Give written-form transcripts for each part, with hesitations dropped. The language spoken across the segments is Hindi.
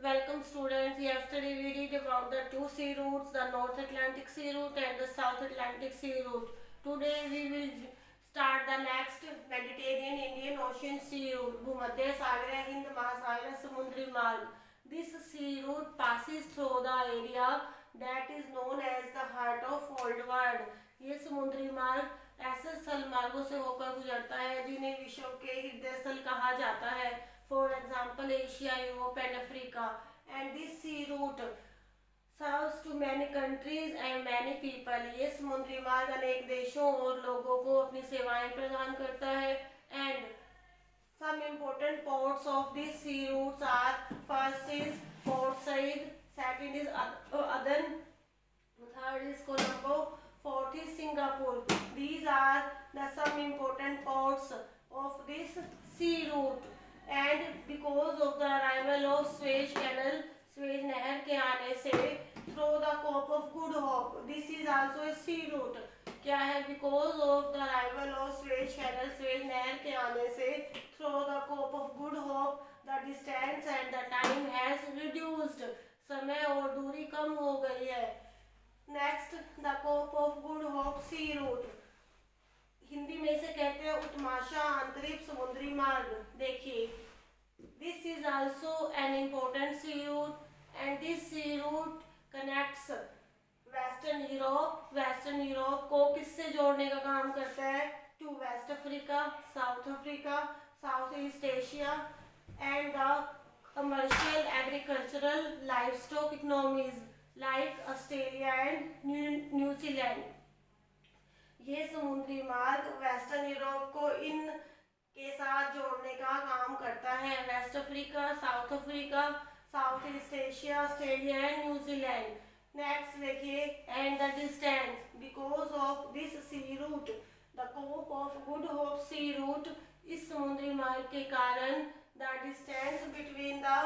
Welcome students. Yesterday we read about the two sea routes, the North Atlantic Sea route and the South Atlantic Sea route. Today we will start the next Mediterranean Indian Ocean Sea route, Bhumidya Sagar Hind Mahasagar Samundri Marg. This sea route passes through the area that is known as the heart of old world. ये समुद्री मार्ग ऐसे स्थल मार्गों से होकर गुजरता है जिन्हें विश्व के हृदय स्थल कहा जाता है. For example, Asia, Europe and Africa. And this sea route serves to many countries and many people. ये समुद्री मार्ग अनेक देशों और लोगों को अपनी सेवाएं प्रदान करता है. And some important ports of this sea routes are: first is Port Said, second is Aden, third is Colombo, fourth is Singapore. These are the some important ports of this sea route. And because of the arrival of Suez Canal, Suez नहर के आने से through the Cape of Good Hope, this is also a sea route. क्या है? Because of the arrival of Suez Canal, Suez नहर के आने से through the Cape of Good Hope, the distance and the time has reduced. समय और दूरी कम हो गई है. Next, the Cape of Good Hope sea route. Hindi में इसे कहते हैं उत्तमाशा अंतरिक्ष समुद्री मार्ग. देखिए, this is also an important sea route and this sea route connects Western Europe को किससे जोड़ने का काम करता है? To West Africa, South East Asia and the commercial, agricultural, livestock economies like Australia and New Zealand. ये समुद्री मार्ग वेस्टर्न यूरोप को इन के साथ जोड़ने का काम करता है. West Africa, South East Asia, Australia and New Zealand. Next देखिए, and the distance. Because of this sea route, the Cape of Good Hope sea route, इस समुद्री मार्ग के कारण the distance between the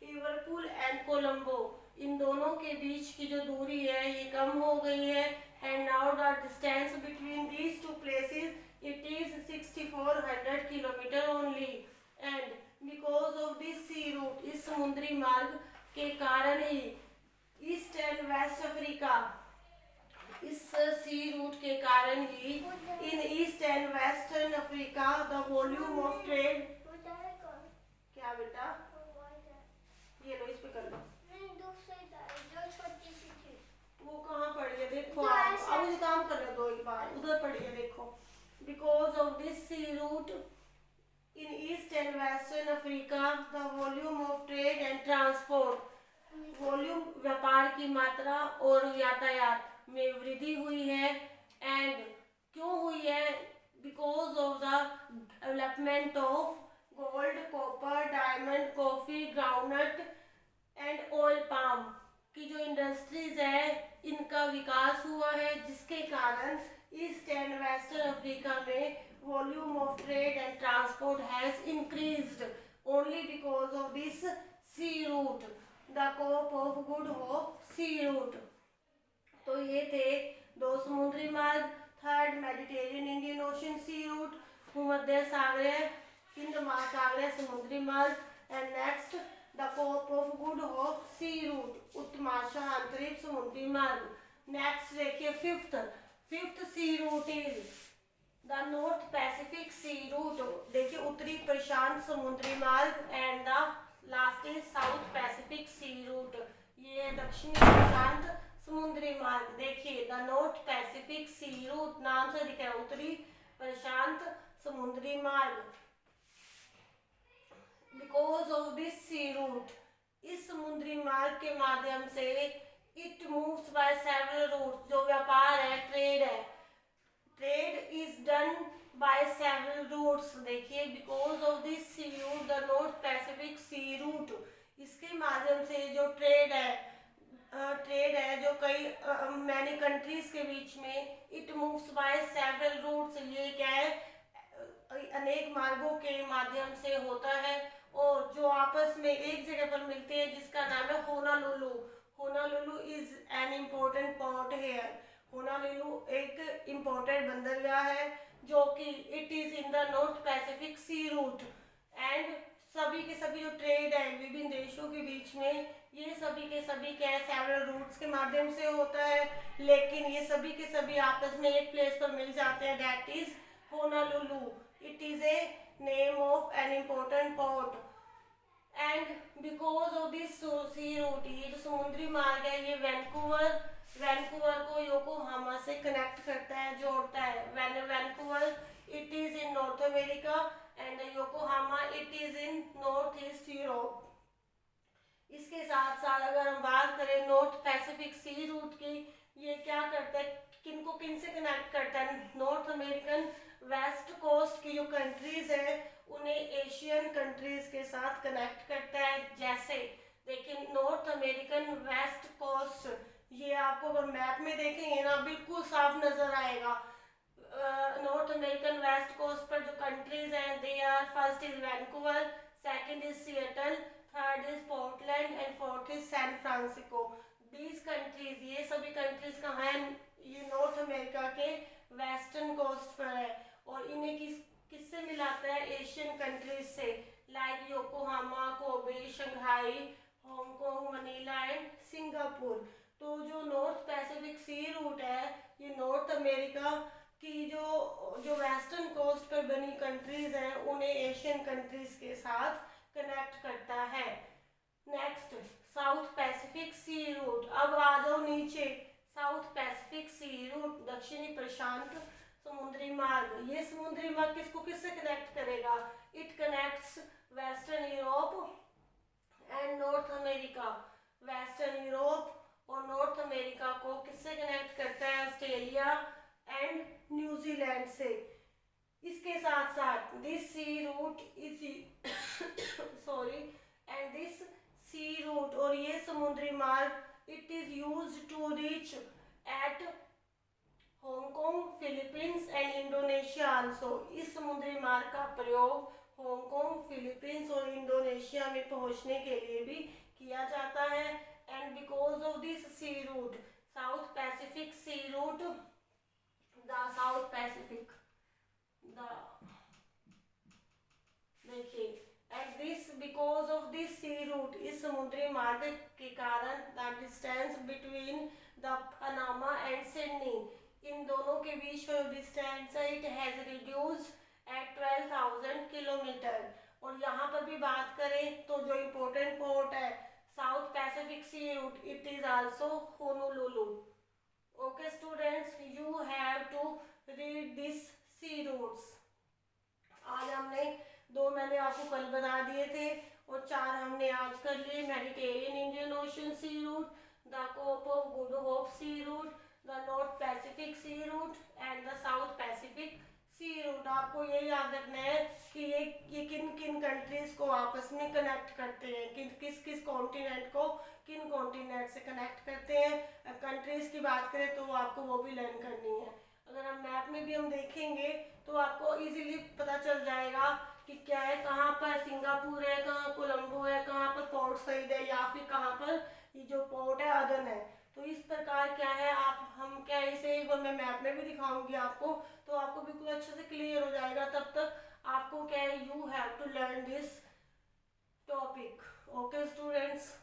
Liverpool and Colombo, इन दोनों के बीच की जो दूरी है ये कम हो गई है. And now the distance between these two places, it is 6400 kilometer only. And because of this sea route, इस समुद्री मार्ग के कारण ही ईस्ट एंड वेस्ट अफ्रीका, इस सी रूट के कारण ही in east and western Africa the volume of trade. क्या बेटा? ये लो, इस पे कर लो. वो कहाँ पड़ी है? देखो आप अब मुझे काम कर रहे दो एक बार, उधर पड़ी है देखो. Because of this sea route in east and western Africa the volume of trade and transport, volume व्यापार की मात्रा और यातायात में वृद्धि हुई है. एंड क्यों हुई है? Because of the development of gold, copper, diamond, coffee, groundnut and oil palm की जो इंडस्ट्रीज है इनका विकास हुआ है, जिसके कारण ईस्ट एंड वेस्टर्न अफ्रीका में volume of trade and transport has increased only because of this sea route, the Cape of Good Hope sea route. तो ये थे दो समुद्री मार्ग. Third, Mediterranean Indian ocean sea route, भूमध्य सागर हिंद महासागर समुद्री मार्ग. And next, the Cape of Good Hope sea route, उत्तमाशा अंतरिक्ष समुद्री मार्ग. नेक्स्ट देखिए, fifth sea route is the north Pacific sea root. देखिए, उत्तरी प्रशांत समुद्री मार्ग. And the last is south Pacific sea route, ये है दक्षिणी प्रशांत समुद्री मार्ग. देखिए, the north Pacific sea route नाम से दिख रहा है, उत्तरी प्रशांत समुद्री मार्ग. Because of this sea route, इस समुद्री मार्ग के माध्यम से it moves by several route, जो व्यापार है, ट्रेड है, trade is done by several routes. देखिए, because of this sea route, the north Pacific sea root, इसके माध्यम से जो ट्रेड है जो कई मैनी कंट्रीज के बीच में, it moves by several routes. ये क्या है? अनेक मार्गों के माध्यम से होता है और जो आपस में एक जगह पर मिलते हैं, जिसका नाम है Honolulu. Honolulu is an important port here. Honolulu एक इम्पोर्टेंट बंदरगाह है जो कि it is in the north Pacific sea route. And सब सभी के सभी जो ट्रेड है विभिन्न देशों के बीच में, ये सभी के सभी क्या है, सेवरल रूट्स के माध्यम से होता है, लेकिन ये सभी के सभी आपस में एक प्लेस पर मिल जाते हैं, that is Honolulu. It is a name of an important port and because of this sea route, ये जो समुद्री मार्ग है ये वैंकूवर को योकोहामा से कनेक्ट करता है, जोड़ता है। Vancouver it is in north America and Yokohama it is in north east Europe. इसके साथ साथ अगर हम बात करें नॉर्थ पैसिफिक सी रूट की, ये क्या करता है, किन से कनेक्ट करता है, नॉर्थ अमेरिकन वेस्ट कोस्ट की जो कंट्रीज है उन्हें एशियन कंट्रीज के साथ कनेक्ट करता है। जैसे देखिए नॉर्थ अमेरिकन वेस्ट कोस्ट, ये आपको अगर मैप में देखेंगे ना बिल्कुल साफ नजर आएगा। नॉर्थ अमेरिकन वेस्ट कोस्ट पर जो कंट्रीज हैं they are, first is Vancouver, second is Seattle, third is Portland and fourth is San Francisco. These countries, ये सभी कंट्रीज कहाँ हैं, ये नॉर्थ अमेरिका के वेस्टर्न कोस्ट पर है और इन्हें किससे मिलाता है, एशियन कंट्रीज से, like Yokohama, Kobe, Shanghai, Hong Kong, Manila and Singapore. तो जो नॉर्थ पैसिफिक सी रूट है ये नॉर्थ अमेरिका की जो वेस्टर्न कोस्ट पर बनी कंट्रीज हैं उन्हें एशियन कंट्रीज के साथ कनेक्ट करता है। Next South Pacific sea route. अब आ जाओ नीचे, साउथ पैसिफिक सी रूट, दक्षिणी प्रशांत समुद्री मार्ग। ये समुद्री मार्ग किससे कनेक्ट करेगा, it connects western Europe and north America. Western Europe और नॉर्थ अमेरिका को किससे कनेक्ट करता है, ऑस्ट्रेलिया एंड न्यूजीलैंड से। इसके साथ साथ this sea route is sorry and this sea route और ये समुद्री मार्ग it is used to reach at Hong Kong, Philippines and Indonesia also. इस समुद्री मार्ग का प्रयोग हांगकांग, फिलीपींस और इंडोनेशिया में पहुंचने के लिए भी किया जाता है। And because of this sea route, south Pacific sea route, the south Pacific, देखिए at this, because of this sea route, इस समुद्री मार्ग के कारण the distance between the Panama and Sydney, इन दोनों के बीच जो डिस्टेंस है it has reduced at 12,000 kilometre. और यहाँ पर भी बात करें तो जो इम्पोर्टेंट पोर्ट है south Pacific sea route, it is also Honolulu. Okay students, you have to read this sea routes. आज हमने 2 मैंने आपको कल बता दिए थे और 4 हमने आज कर लिए। Mediterranean Indian ocean sea route, the Cape of Good Hope sea route, the north Pacific sea route and the south Pacific sea route. आपको ये याद रखना है कि ये किन किन कंट्रीज को आपस में कनेक्ट करते हैं, किस किस कॉन्टिनेंट को किन कॉन्टिनेंट से कनेक्ट करते हैं। कंट्रीज की बात करें तो आपको वो भी लर्न करनी है। अगर हम मैप में भी हम देखेंगे तो आपको इजीली पता चल जाएगा कि क्या है, कहाँ पर सिंगापुर है, कहाँ कोलंबो है, कहाँ पर पोर्ट सईद है या फिर कहाँ पर ये जो पोर्ट है अदन है। तो इस प्रकार क्या है, आप हम क्या इसे एक बार मैं मैप में भी दिखाऊंगी आपको, तो आपको बिल्कुल अच्छे से क्लियर हो जाएगा। तब तक आपको क्या है, you have to learn this topic. Okay students.